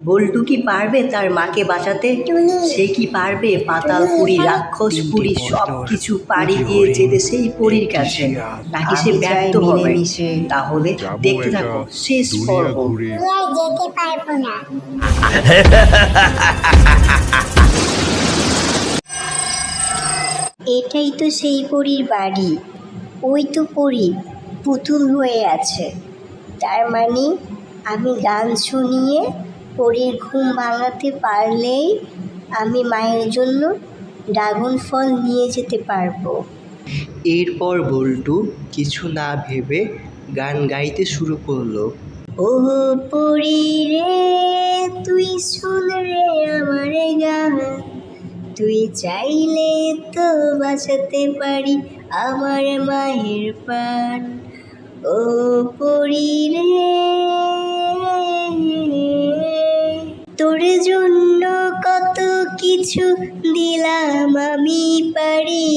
বল্টু কি পারবে তার মাকে বাঁচাতে? সে কি পারবে পাতালপুরী, রাক্ষসপুরী সব কিছু পাড়ি দিয়ে যেতে সেই পরীর কাছে? নাকি সে ব্যর্থ হবে? তাহলে দেখতে থাকো শেষ পর্ব। যেতে পারবো না। এটাই তো সেই পরীর বাড়ি। ওই তো পরী পুতুল হয়ে আছে। তার মানে আমি গান শুনিয়ে পরীর ঘুম ভাঙাতে পারলেই আমি মায়ের জন্য ড্রাগন ফল নিয়ে যেতে পারবো। এরপর বল্টু কিছু না ভেবে গান গাইতে শুরু করলো। ও পরী রে, তুই শুন রে আমার গান, তুই চাইলে তো বাঁচাতে পারি আমার মায়ের প্রাণ। ও পরী রে, তোর জন্য কত কিছু দিলাম আমি পারি,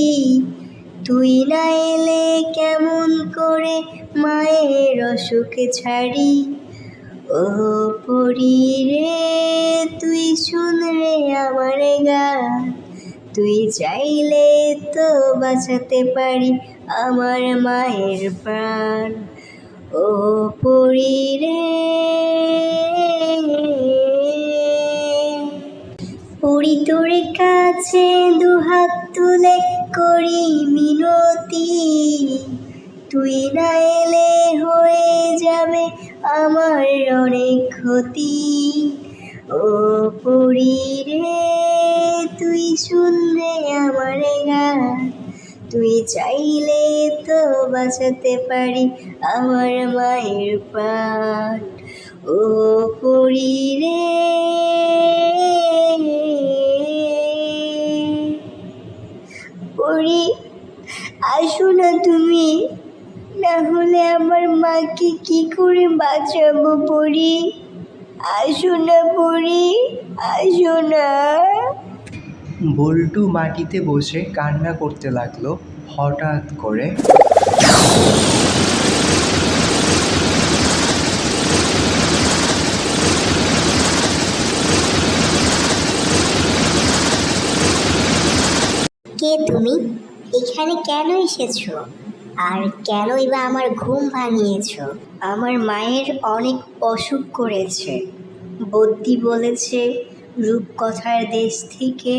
তুই না এলে কেমন করে মায়ের অসুখ ছাড়ি। ও পরী রে, তুই শুন রে আমার গান, তুই চাইলে তো বাঁচাতে পারি আমার মায়ের প্রাণ। ও পরী রে। পরী তোর কাছে দুহাত তুলে করি মিনতি, তুই না এলে হয়ে যাবে আমার অনেক ক্ষতি। ও পরী রে, তুই শুন রে আমার গান, তুই চাইলে তো বাঁচাতে পারি আমার মায়ের প্রাণ। ও পরী রে। পরী, আসো না তুমি, না হলে আমার মাকে কি করে বাঁচাবো? পরী, আসো না পরী, আসো না। বল্টু মাটিতে বসে কান্না করতে লাগলো। হঠাৎ করে কে তুমি? এখানে কেন এসেছো? আর কেনই বা আমার ঘুম ভাঙিয়েছো? আমার মায়ের অনেক অসুখ করেছে। বদ্যি বলেছে রূপকথার দেশ থেকে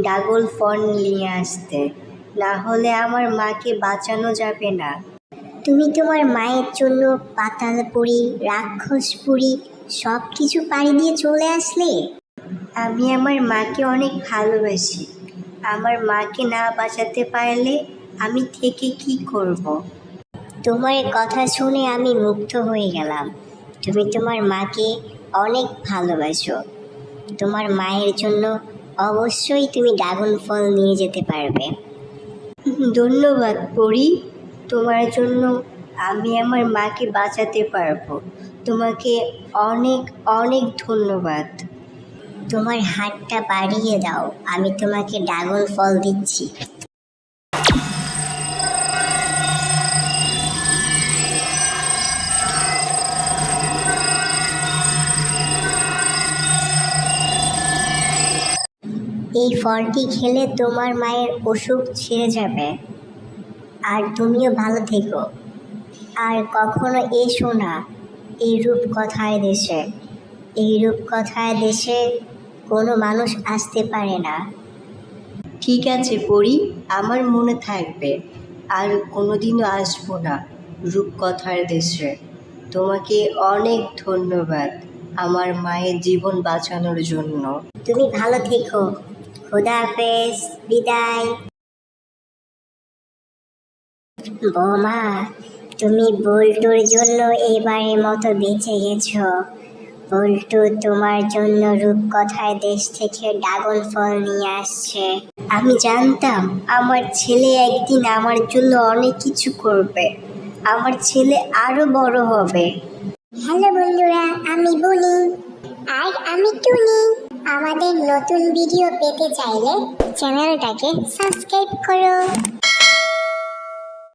ড্রাগন ফল নিয়ে আসতে, না হলে আমার মাকে বাঁচানো যাবে না। তুমি তোমার মায়ের জন্য পাতালপুরী, রাক্ষসপুরী সব কিছু পাড়ি দিয়ে চলে আসলে? আমি আমার মাকে অনেক ভালোবাসি। আমার মাকে না বাঁচাতে পারলে আমি থেকে কি করব? তোমার কথা শুনে আমি মুগ্ধ হয়ে গেলাম। তুমি তোমার মাকে অনেক ভালোবাসো। তোমার মায়ের জন্য অবশ্যই তুমি ড্রাগন ফল নিয়ে যেতে পারবে। ধন্যবাদ পরী, তোমার জন্য আমি আমার মাকে বাঁচাতে পারবো। তোমাকে অনেক অনেক ধন্যবাদ। তোমার হাতটা বাড়িয়ে দাও, আমি তোমাকে ড্রাগন ফল দিচ্ছি। এই ফলটি খেলে তোমার মায়ের অসুখ ছেড়ে যাবে, আর তুমিও ভালো থেকো। আর কখনো এসো না এই রূপকথার দেশে। এই রূপকথার দেশে কোনো মানুষ আসতে পারে না। ঠিক আছে পরী, আমার মনে থাকবে। আর কোনোদিনও আসবো না রূপকথার দেশে। তোমাকে অনেক ধন্যবাদ আমার মায়ের জীবন বাঁচানোর জন্য। তুমি ভালো থেকো। খোদা হাফেজ, বিদায়। বৌমা, তুমি বল্টুর জন্য এবারের মতো বেঁচে গেছো। বল্টু তোমার জন্য রূপকথার দেশ থেকে ড্রাগন ফল নিয়ে আসছে। আমি জানতাম আমার ছেলে একদিন আমার জন্য অনেক কিছু করবে। আমার ছেলে আরো বড় হবে। হ্যালো বন্ধুরা, আমি বনি আর আমি টুনি। আমাদের নতুন ভিডিও পেতে চাইলে চ্যানেলটাকে সাবস্ক্রাইব করো।